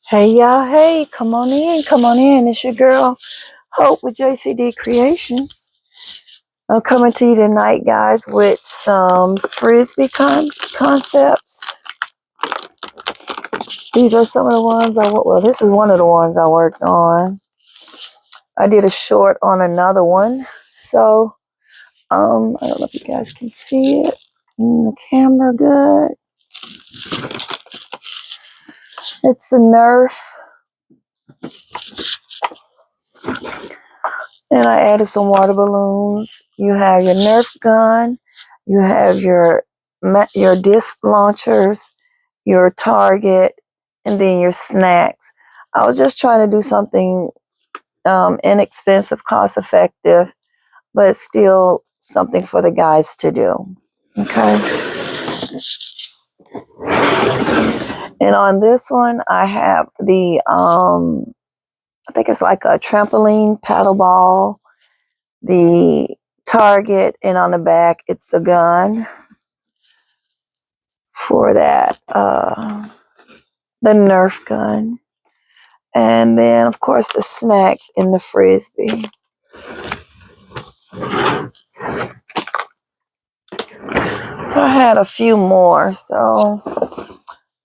Hey y'all, hey, come on in, come on in. It's your girl Hope with JCD Creations. I'm coming to you tonight, guys, with some frisbee concepts. These are some of the ones this is one of the ones I worked on. I did a short on another one. So, I don't know if you guys can see it in the camera good. It's a nerf. And I added some water balloons. You have your nerf gun. You have your disc launchers, your target, and then your snacks. I was just trying to do something inexpensive, cost effective, but still something for the guys to do. Okay. And on this one, I have the, I think it's like a trampoline paddle ball, the target, and on the back, it's a gun for that, the Nerf gun. And then, of course, the snacks in the frisbee. So I had a few more, so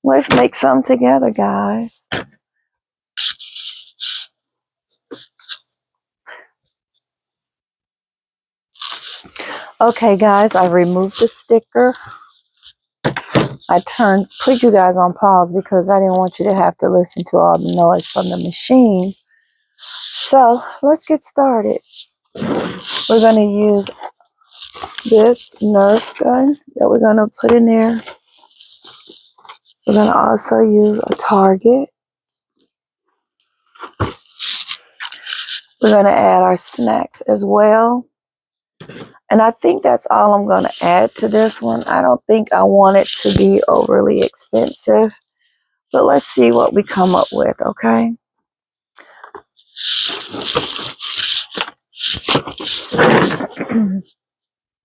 let's make some together, guys. Okay, guys, I removed the sticker. I put you guys on pause because I didn't want you to have to listen to all the noise from the machine. So let's get started. We're going to use this Nerf gun that we're going to put in there. We're going to also use a target. We're going to add our snacks as well. And I think that's all I'm going to add to this one. I don't think I want it to be overly expensive. But let's see what we come up with, okay?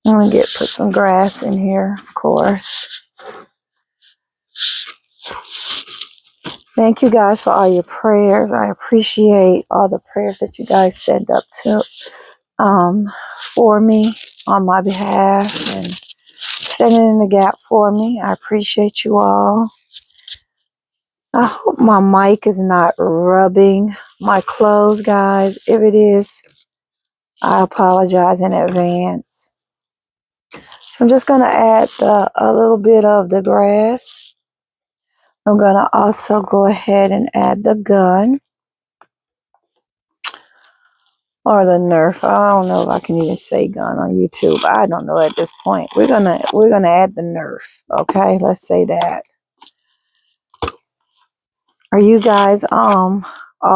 I'm going to put some grass in here, of course. Thank you guys for all your prayers. I appreciate all the prayers that you guys send up to for me on my behalf and standing in the gap for me. I appreciate you all. I hope my mic is not rubbing my clothes, guys. If it is, I apologize in advance. So I'm just going to add a little bit of the grass. I'm going to also go ahead and add the gun. Or the Nerf. I don't know if I can even say gun on YouTube. I don't know at this point. We're gonna add the Nerf. Okay, let's say that. Are you guys all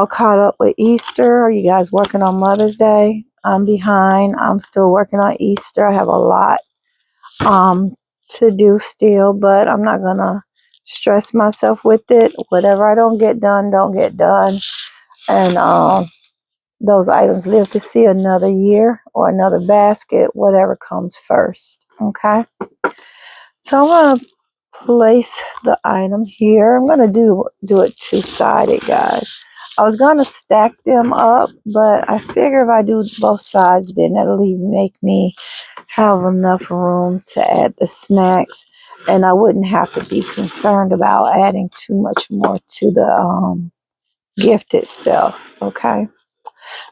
caught up with Easter? Are you guys working on Mother's Day? I'm behind. I'm still working on Easter. I have a lot to do still, but I'm not gonna stress myself with it. Whatever I don't get done, don't get done. And those items live to see another year or another basket, whatever comes first. Okay. So I'm going to place the item here. I'm going to do it two-sided, guys. I was going to stack them up, but I figure if I do both sides, then that'll even make me have enough room to add the snacks, and I wouldn't have to be concerned about adding too much more to the gift itself. Okay.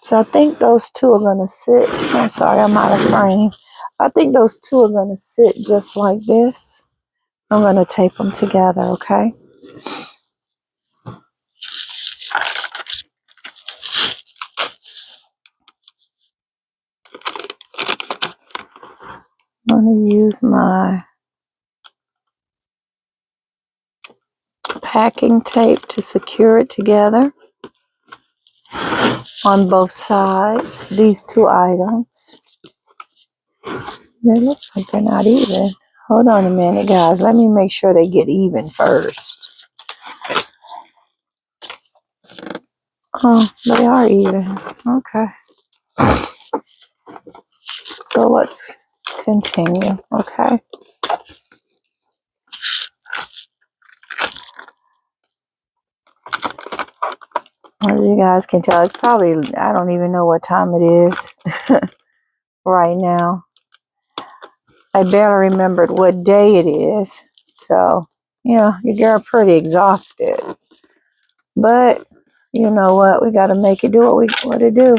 So I think those two are going to sit. I'm sorry, I'm out of frame. I think those two are going to sit just like this. I'm going to tape them together, okay? I'm going to use my packing tape to secure it together on both sides. These two items. They look like they're not even. Hold on a minute, guys. Let me make sure they get even first. Oh, they are even. Okay. So let's continue, okay? As you guys can tell, it's probably, I don't even know what time it is right now. I barely remembered what day it is. So, yeah, your girl pretty exhausted. But, you know what? We got to make it do what we want to do.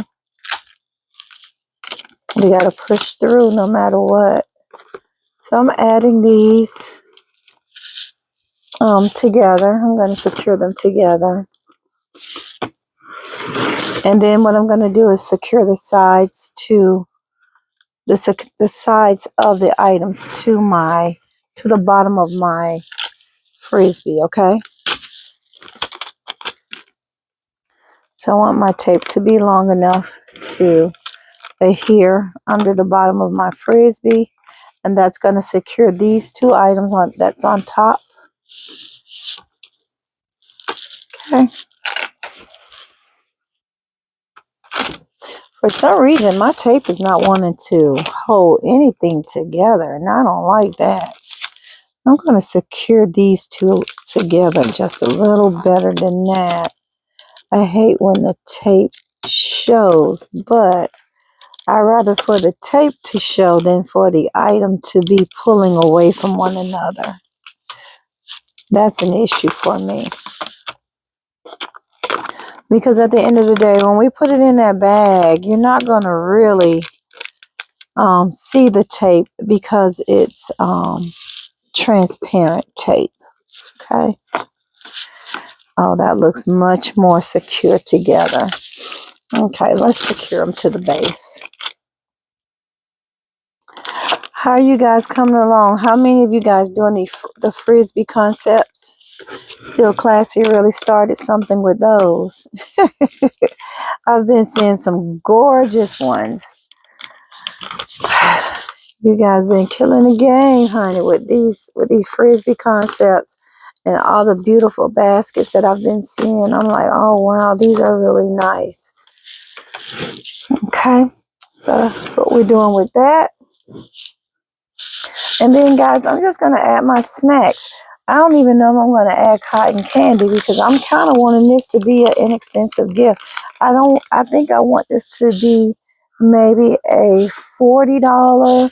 We got to push through no matter what. So I'm adding these together. I'm going to secure them together. And then what I'm going to do is secure the sides to the sides of the items to the bottom of my frisbee, okay? So I want my tape to be long enough to adhere under the bottom of my frisbee, and that's going to secure these two items that's on top. Okay. For some reason, my tape is not wanting to hold anything together, and I don't like that. I'm going to secure these two together just a little better than that. I hate when the tape shows, but I'd rather for the tape to show than for the item to be pulling away from one another. That's an issue for me. Because at the end of the day, when we put it in that bag, you're not going to really see the tape because it's transparent tape. Okay. Oh, that looks much more secure together. Okay, let's secure them to the base. How are you guys coming along? How many of you guys doing the frisbee concepts? Still Classy really started something with those. I've been seeing some gorgeous ones. You guys been killing the game, honey, with these frisbee concepts and all the beautiful baskets that I've been seeing. I'm like, oh wow, these are really nice. Okay, so that's what we're doing with that. And then, guys, I'm just gonna add my snacks. I don't even know if I'm gonna add cotton candy because I'm kind of wanting this to be an inexpensive gift. I think I want this to be maybe a $40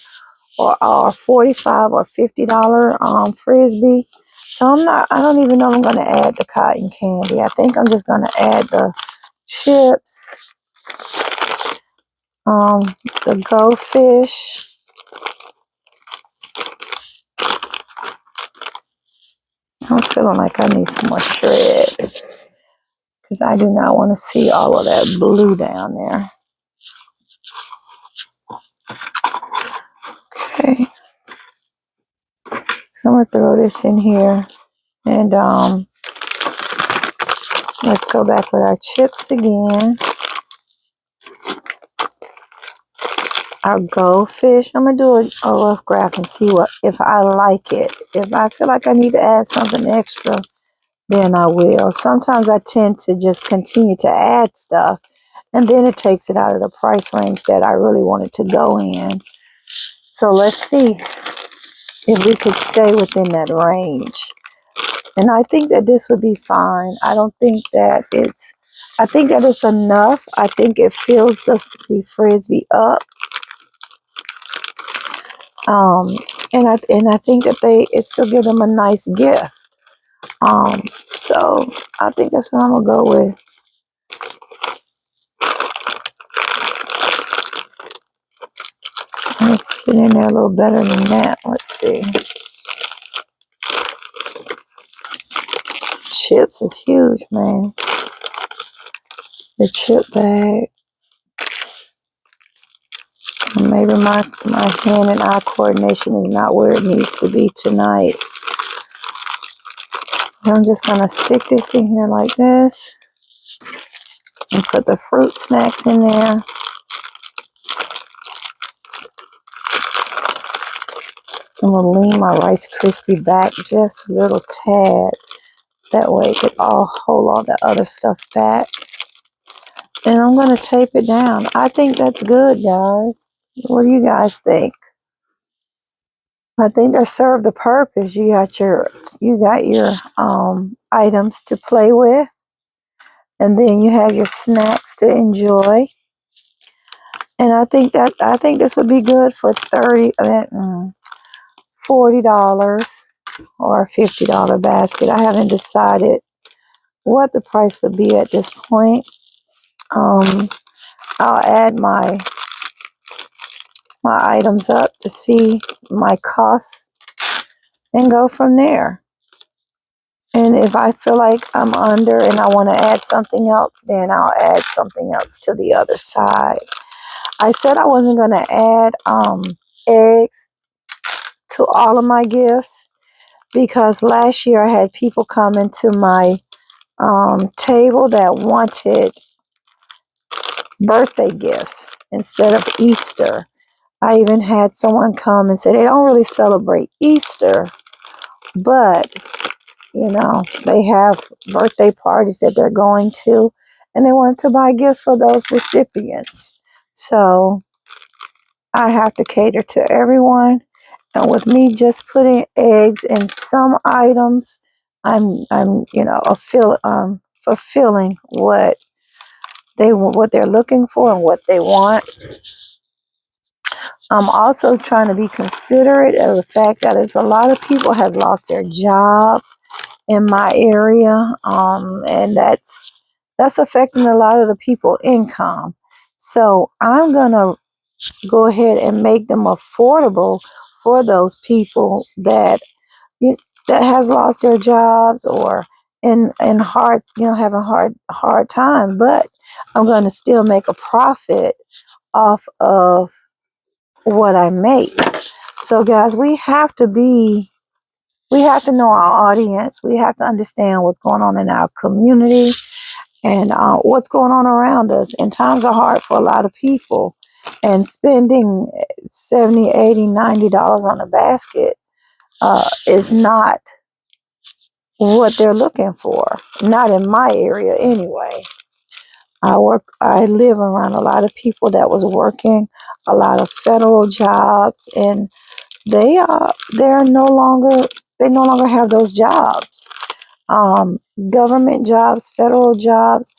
or $45 or $50 frisbee. So I don't even know if I'm gonna add the cotton candy. I think I'm just gonna add the chips, the goldfish. I'm feeling like I need some more shred because I do not want to see all of that blue down there. Okay, so I'm gonna throw this in here, and let's go back with our chips again. Our goldfish. I'm gonna do a rough graph and see if I like it. If I feel like I need to add something extra, then I will. Sometimes I tend to just continue to add stuff, and then it takes it out of the price range that I really wanted to go in. So let's see if we could stay within that range. And I think that this would be fine. I think that it's enough. I think it fills the frisbee up. And I think that it still gives them a nice gift. So I think that's what I'm gonna go with. Let me put it in there a little better than that. Let's see. Chips is huge, man. The chip bag. Maybe my hand and eye coordination is not where it needs to be tonight. I'm just gonna stick this in here like this and put the fruit snacks in there. I'm gonna lean my Rice Krispie back just a little tad. That way it could all hold all the other stuff back. And I'm gonna tape it down. I think that's good, guys. What do you guys think? I think that served the purpose. You got your items to play with. And then you have your snacks to enjoy. And I think this would be good for $40 or $50 basket. I haven't decided what the price would be at this point. I'll add my items up to see my costs and go from there. And if I feel like I'm under and I want to add something else, then I'll add something else to the other side. I said I wasn't going to add eggs to all of my gifts because last year I had people come into my table that wanted birthday gifts instead of Easter. I even had someone come and say they don't really celebrate Easter, but they have birthday parties that they're going to, and they wanted to buy gifts for those recipients. So I have to cater to everyone. And with me just putting eggs in some items, I'm fulfilling what they're looking for and what they want. I'm also trying to be considerate of the fact that there's a lot of people has lost their job in my area, and that's affecting a lot of the people income. So I'm gonna go ahead and make them affordable for those people that has lost their jobs or in hard having hard time, but I'm going to still make a profit off of what I make. So guys, we have to know our audience. We have to understand what's going on in our community and what's going on around us. And times are hard for a lot of people, and spending $70, $80, $90 on a basket is not what they're looking for. Not in my area anyway. I live around a lot of people that was working a lot of federal jobs, and they're no longer they no longer have those jobs. Government jobs, federal jobs,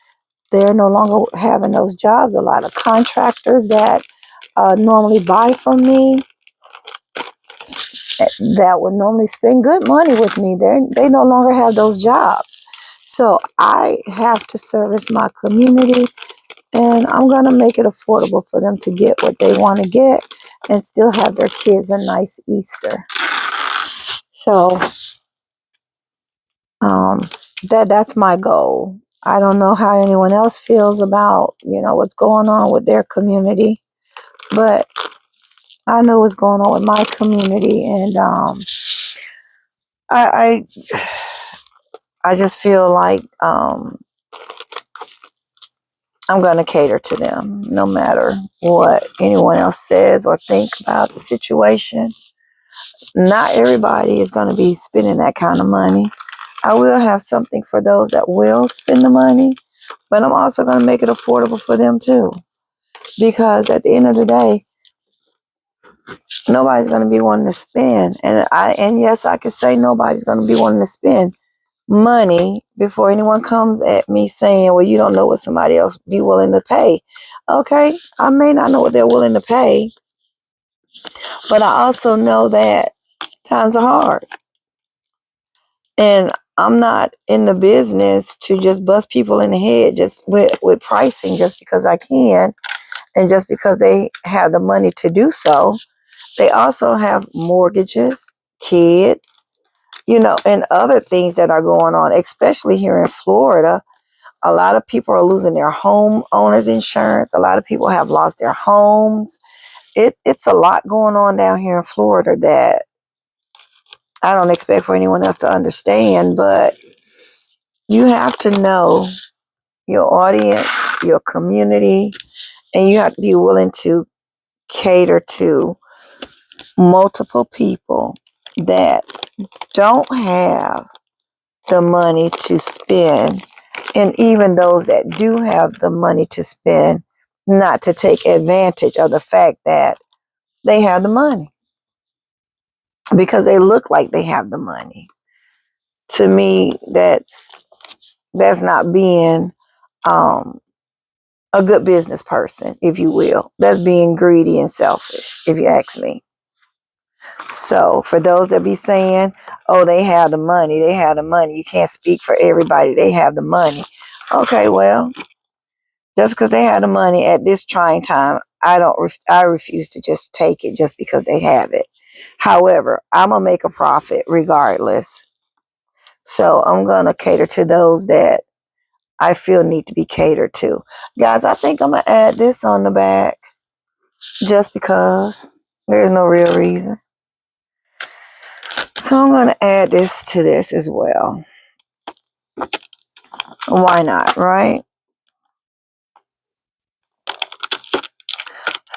they're no longer having those jobs. A lot of contractors that normally buy from me, that would normally spend good money with me, they no longer have those jobs. So I have to service my community, and I'm going to make it affordable for them to get what they want to get and still have their kids a nice Easter. So um, that's my goal. I don't know how anyone else feels about what's going on with their community, but I know what's going on with my community, and I I just feel like I'm going to cater to them no matter what anyone else says or think about the situation. Not everybody is going to be spending that kind of money. I will have something for those that will spend the money, but I'm also going to make it affordable for them too. Because at the end of the day, nobody's going to be wanting to spend. And yes, I could say nobody's going to be wanting to spend money before anyone comes at me saying, well, you don't know what somebody else be willing to pay. Okay, I may not know what they're willing to pay, but I also know that times are hard. And I'm not in the business to just bust people in the head just with pricing just because I can and just because they have the money to do so. They also have mortgages, kids, and other things that are going on, especially here in Florida. A lot of people are losing their homeowners insurance. A lot of people have lost their homes. It's a lot going on down here in Florida that I don't expect for anyone else to understand, but you have to know your audience, your community, and you have to be willing to cater to multiple people that don't have the money to spend, and even those that do have the money to spend, not to take advantage of the fact that they have the money because they look like they have the money. To me, that's not being a good business person, if you will. That's being greedy and selfish, if you ask me. So for those that be saying, oh, they have the money, they have the money. You can't speak for everybody. They have the money. Okay, well, just because they have the money at this trying time, I refuse to just take it just because they have it. However, I'm going to make a profit regardless. So I'm going to cater to those that I feel need to be catered to. Guys, I think I'm going to add this on the back just because there's no real reason. So I'm going to add this to this as well. Why not, right?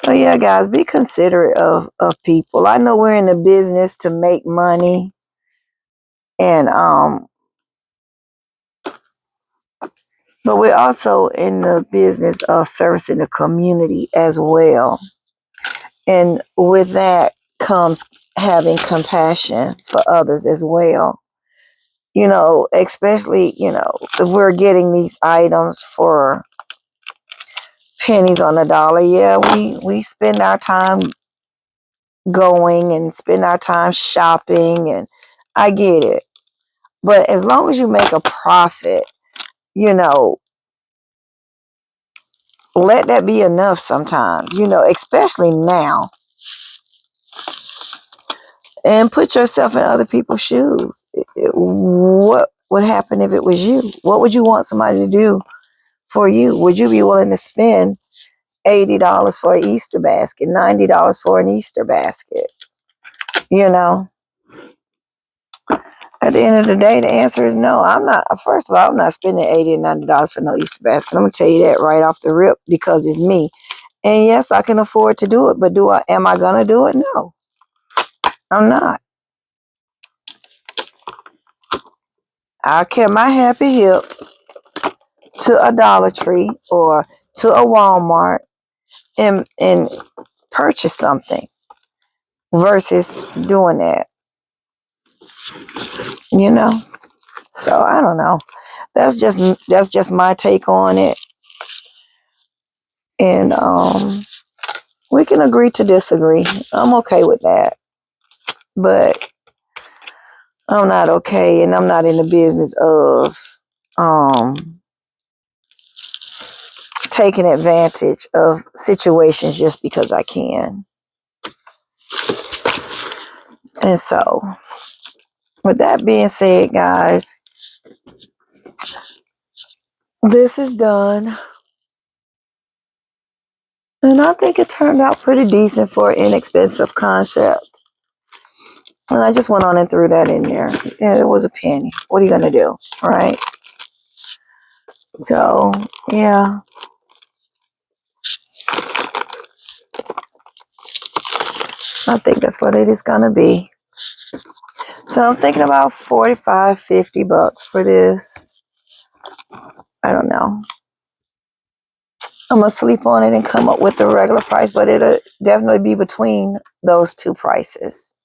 So yeah, guys, be considerate of people. I know we're in the business to make money, and but we're also in the business of servicing the community as well. And with that comes having compassion for others as well. You know, especially, you know, if we're getting these items for pennies on the dollar, yeah, we spend our time going and spend our time shopping, and I get it. But as long as you make a profit, you know, let that be enough sometimes, you know, especially now. And put yourself in other people's shoes. What would happen if it was you? What would you want somebody to do for you? Would you be willing to spend $80 for an Easter basket, $90 for an Easter basket? You know, at the end of the day, the answer is no. I'm not. First of all, I'm not spending $80 and $90 for no Easter basket. I'm gonna tell you that right off the rip because it's me. And yes, I can afford to do it, but am I gonna do it? No, I'm not. I'll carry my happy hips to a Dollar Tree or to a Walmart and purchase something versus doing that, you know. So I don't know. That's just my take on it, and we can agree to disagree. I'm okay with that, but I'm not okay, and I'm not in the business of taking advantage of situations just because I can. And so, with that being said, guys, this is done. And I think it turned out pretty decent for an inexpensive concept. And I just went on and threw that in there. Yeah, it was a penny. What are you going to do? Right? So, yeah. I think that's what it is going to be. So I'm thinking about 45, 50 bucks for this. I don't know. I'm going to sleep on it and come up with the regular price, but it'll definitely be between those two prices.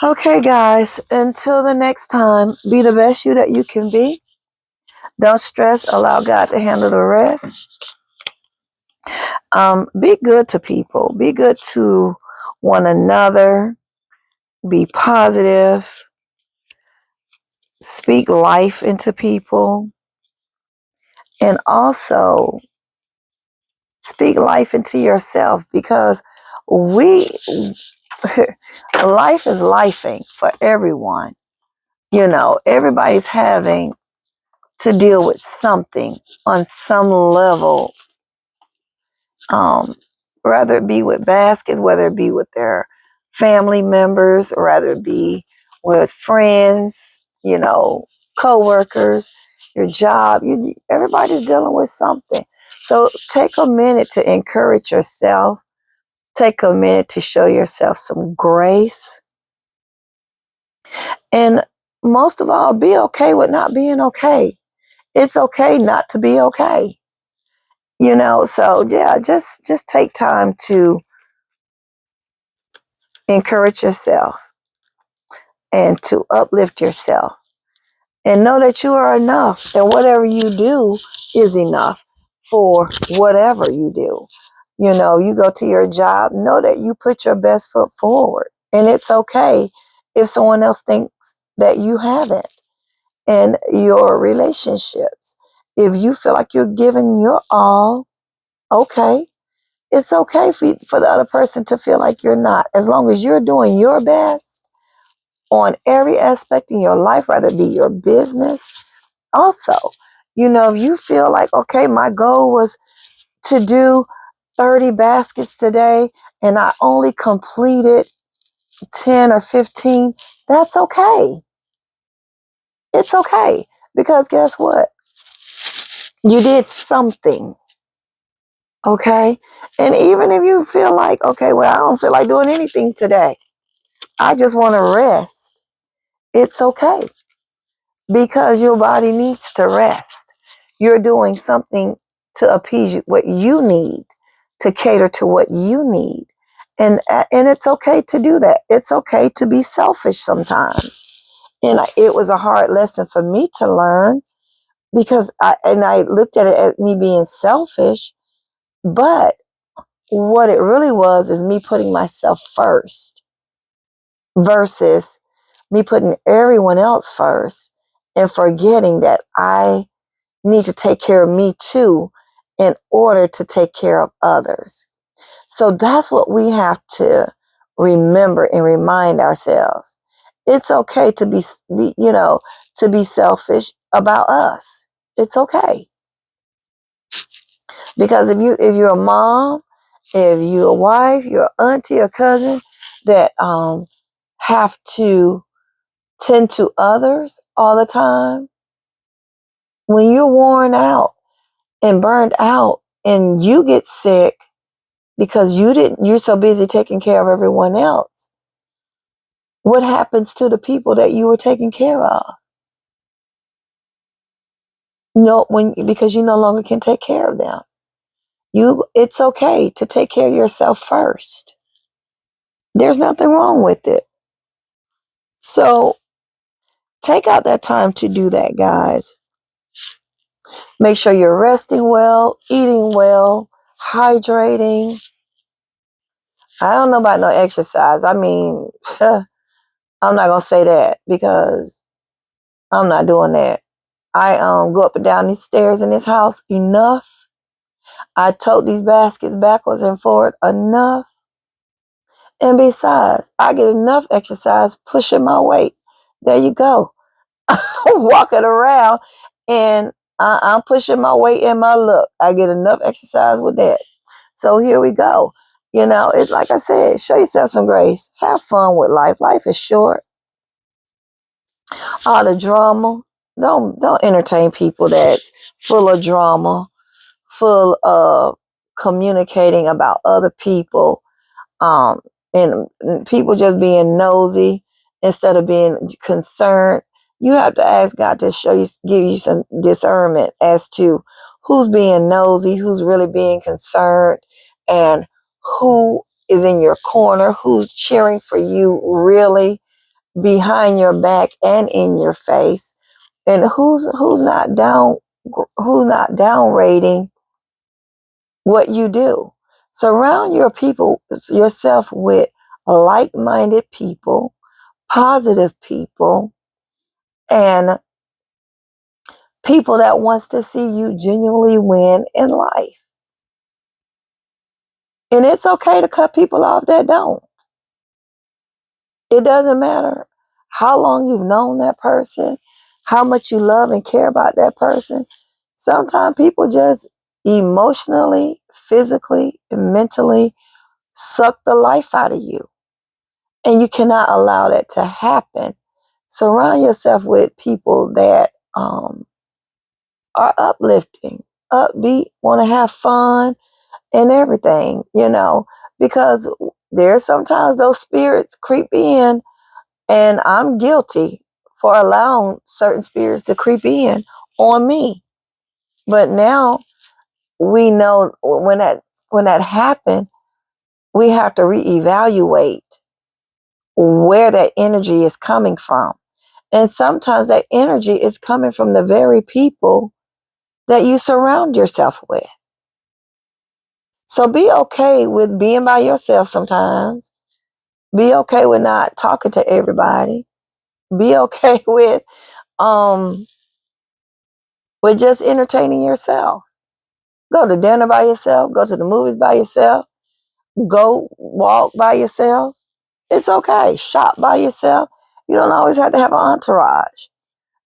Okay, guys, until the next time, be the best you that you can be. Don't stress. Allow God to handle the rest. Be good to people. Be good to one another. Be positive. Speak life into people. And also speak life into yourself, because life is lifing for everyone. You know, everybody's having to deal with something on some level, whether it be with baskets, whether it be with their family members, or whether it be with friends, you know, co-workers, your job. Everybody's dealing with something. So take a minute to encourage yourself. Take a minute to show yourself some grace. And most of all, be okay with not being okay. It's okay not to be okay. You know, so yeah, just take time to encourage yourself and to uplift yourself And know that you are enough, and whatever you do is enough for whatever you do. You know, you go to your job, know that you put your best foot forward. And it's okay if someone else thinks that you haven't. And your relationships, if you feel like you're giving your all, okay. It's okay for the other person to feel like you're not. As long as you're doing your best on every aspect in your life, whether it be your business. Also, you know, if you feel like, okay, my goal was to do 30 baskets today and I only completed 10 or 15, that's okay. It's okay. Because guess what? You did something. Okay. And even if you feel like, okay, well, I don't feel like doing anything today, I just want to rest. It's okay. Because your body needs to rest. You're doing something to appease what you need, to cater to what you need. And it's okay to do that. It's okay to be selfish sometimes. And it was a hard lesson for me to learn because I looked at it as me being selfish, but what it really was is me putting myself first versus me putting everyone else first and forgetting that I need to take care of me too in order to take care of others. So that's what we have to remember and remind ourselves. It's okay to be to be selfish about us. It's okay. Because if you're a mom, if you're a wife, you're an auntie or cousin that have to tend to others all the time, when you're worn out and burned out and you get sick because you're so busy taking care of everyone else, what happens to the people that you were taking care of? No, because you no longer can take care of them. It's okay to take care of yourself first. There's nothing wrong with it. So take out that time to do that, guys. Make sure you're resting well, eating well, hydrating. I don't know about no exercise. I mean, I'm not going to say that because I'm not doing that. I go up and down these stairs in this house enough. I tote these baskets backwards and forward enough. And besides, I get enough exercise pushing my weight. There you go. Walking around and I'm pushing my weight and my look. I get enough exercise with that. So here we go. You know, it's like I said, show yourself some grace. Have fun with life. Life is short. All the drama. Don't entertain people that's full of drama, full of communicating about other people, um, and people just being nosy instead of being concerned. You have to ask God to give you some discernment as to who's being nosy, who's really being concerned, and who is in your corner, who's cheering for you really behind your back and in your face, and who's not downrating what you do. Surround yourself with like-minded people, positive people, and people that wants to see you genuinely win in life. And it's okay to cut people off that don't. It doesn't matter how long you've known that person, how much you love and care about that person. Sometimes people just emotionally, physically, and mentally suck the life out of you. And you cannot allow that to happen. Surround yourself with people that are uplifting, upbeat, want to have fun and everything, because there's sometimes those spirits creep in, and I'm guilty for allowing certain spirits to creep in on me. But now we know when that happened, we have to reevaluate where that energy is coming from. And sometimes that energy is coming from the very people that you surround yourself with. So be okay with being by yourself sometimes. Be okay with not talking to everybody. Be okay with just entertaining yourself. Go to dinner by yourself, go to the movies by yourself, go walk by yourself. It's okay. Shop by yourself. You don't always have to have an entourage.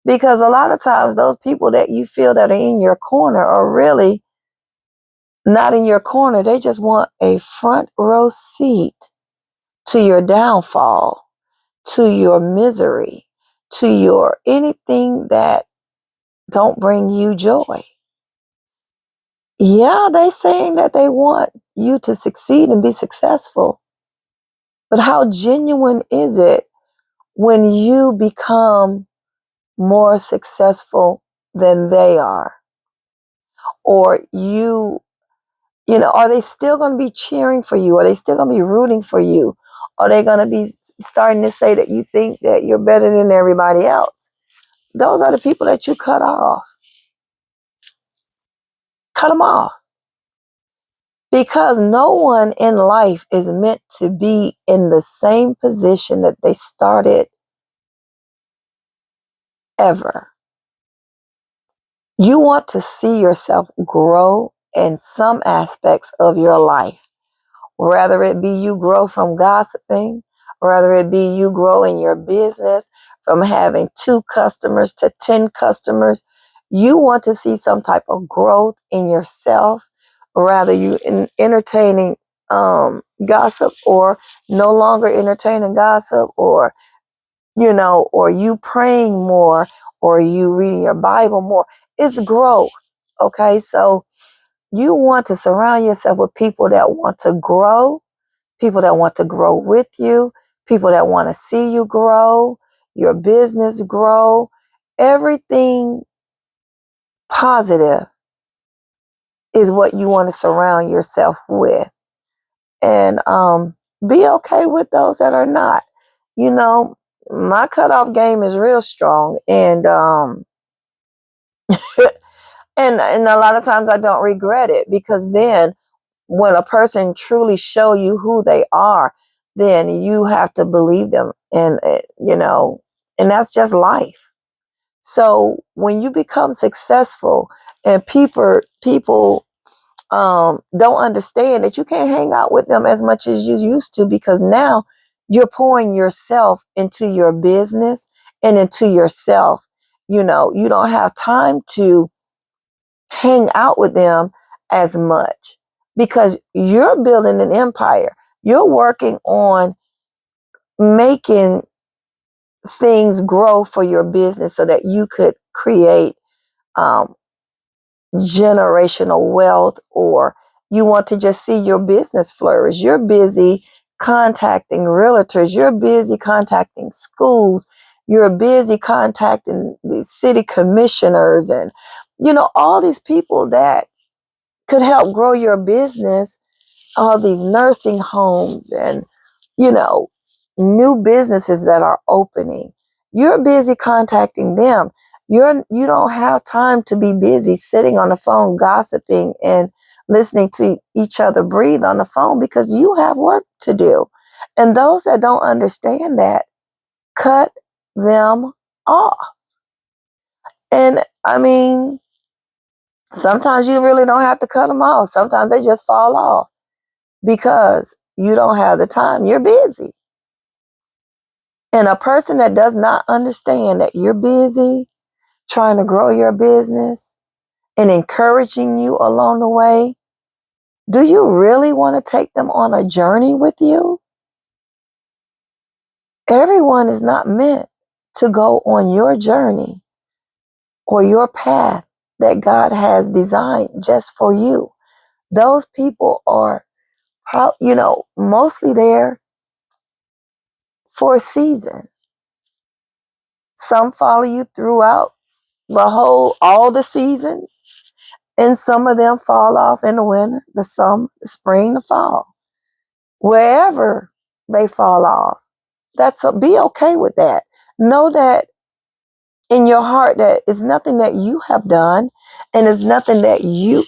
Because a lot of times those people that you feel that are in your corner are really not in your corner. They just want a front row seat to your downfall, to your misery, to your anything that don't bring you joy. Yeah, they saying that they want you to succeed and be successful. But how genuine is it when you become more successful than they are? Or are they still going to be cheering for you? Are they still going to be rooting for you? Are they going to be starting to say that you think that you're better than everybody else? Those are the people that you cut off. Cut them off. Because no one in life is meant to be in the same position that they started ever. You want to see yourself grow in some aspects of your life. Whether it be you grow from gossiping, whether it be you grow in your business from having 2 customers to 10 customers, you want to see some type of growth in yourself, rather you entertaining gossip or no longer entertaining gossip, or or you praying more, or you reading your Bible more. It's growth. Okay, so you want to surround yourself with people that want to grow, people that want to grow with you, people that want to see you grow, your business grow, everything positive is what you want to surround yourself with. And be okay with those that are not. My cutoff game is real strong, and and a lot of times I don't regret it, because then when a person truly show you who they are, then you have to believe them, and and that's just life. So when you become successful and people don't understand that you can't hang out with them as much as you used to, because now you're pouring yourself into your business and into yourself. You don't have time to hang out with them as much, because you're building an empire. You're working on making things grow for your business so that you could create um, generational wealth, or you want to just see your business flourish. You're busy contacting realtors. You're busy contacting schools. You're busy contacting the city commissioners and, all these people that could help grow your business, all these nursing homes and, you know, new businesses that are opening. You're busy contacting them. You don't have time to be busy sitting on the phone gossiping and listening to each other breathe on the phone, because you have work to do. And those that don't understand that, cut them off. And I mean, sometimes you really don't have to cut them off. Sometimes they just fall off because you don't have the time. You're busy. And a person that does not understand that you're busy trying to grow your business and encouraging you along the way, do you really want to take them on a journey with you? Everyone is not meant to go on your journey or your path that God has designed just for you. Those people are, mostly there for a season. Some follow you throughout all the seasons, and some of them fall off in the winter, the summer, the spring, the fall. Wherever they fall off, be okay with that. Know that in your heart that it's nothing that you have done, and it's nothing that you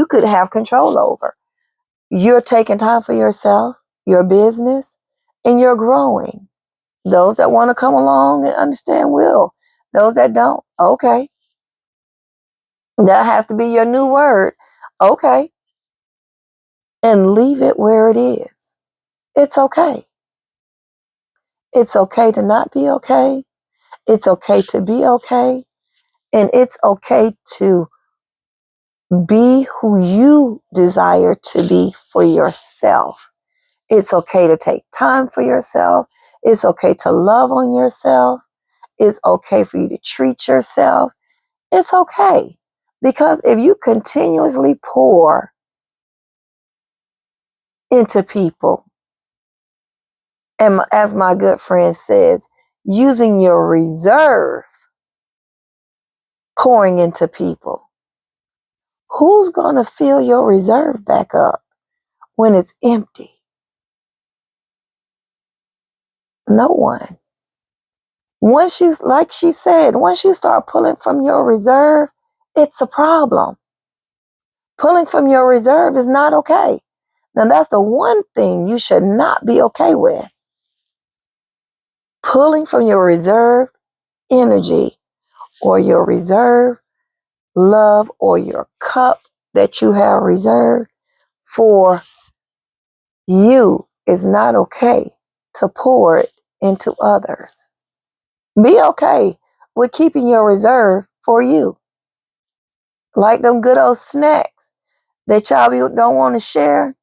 could have control over. You're taking time for yourself, your business, and you're growing. Those that want to come along and understand will. Those that don't, okay. That has to be your new word. Okay. And leave it where it is. It's okay. It's okay to not be okay. It's okay to be okay. And it's okay to be who you desire to be for yourself. It's okay to take time for yourself. It's okay to love on yourself. It's okay for you to treat yourself. It's okay. Because if you continuously pour into people, and as my good friend says, using your reserve, pouring into people, who's going to fill your reserve back up when it's empty? No one. Once you, like she said, once you start pulling from your reserve, it's a problem. Pulling from your reserve is not okay. Now, that's the one thing you should not be okay with. Pulling from your reserve energy or your reserve love or your cup that you have reserved for you is not okay to pour it into others. Be okay with keeping your reserve for you. Like them good old snacks that y'all don't want to share.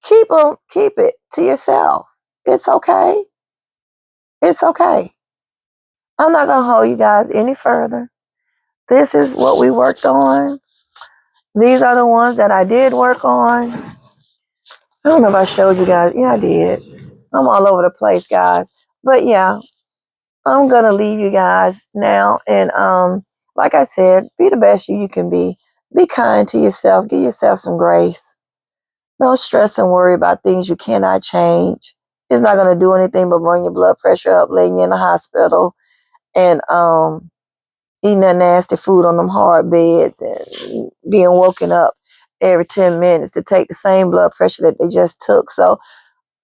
Keep it to yourself. It's okay. It's okay. I'm not going to hold you guys any further. This is what we worked on. These are the ones that I did work on. I don't know if I showed you guys. Yeah, I did. I'm all over the place, guys. But yeah, I'm going to leave you guys now. And like I said, be the best you can be. Be kind to yourself. Give yourself some grace. Don't stress and worry about things you cannot change. It's not going to do anything but bring your blood pressure up, laying you in the hospital, and eating that nasty food on them hard beds and being woken up every 10 minutes to take the same blood pressure that they just took. So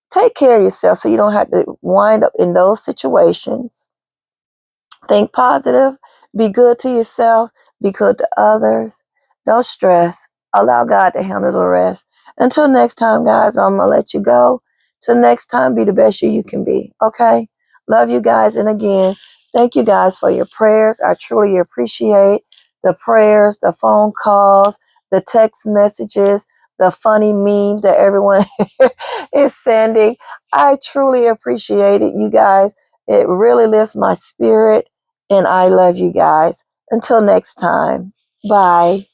take care of yourself so you don't have to wind up in those situations. Think positive. Be good to yourself. Be good to others. Don't stress. Allow God to handle the rest. Until next time, guys, I'm going to let you go. Till next time, be the best you can be. Okay? Love you guys. And again, thank you guys for your prayers. I truly appreciate the prayers, the phone calls, the text messages, the funny memes that everyone is sending. I truly appreciate it, you guys. It really lifts my spirit. And I love you guys. Until next time. Bye.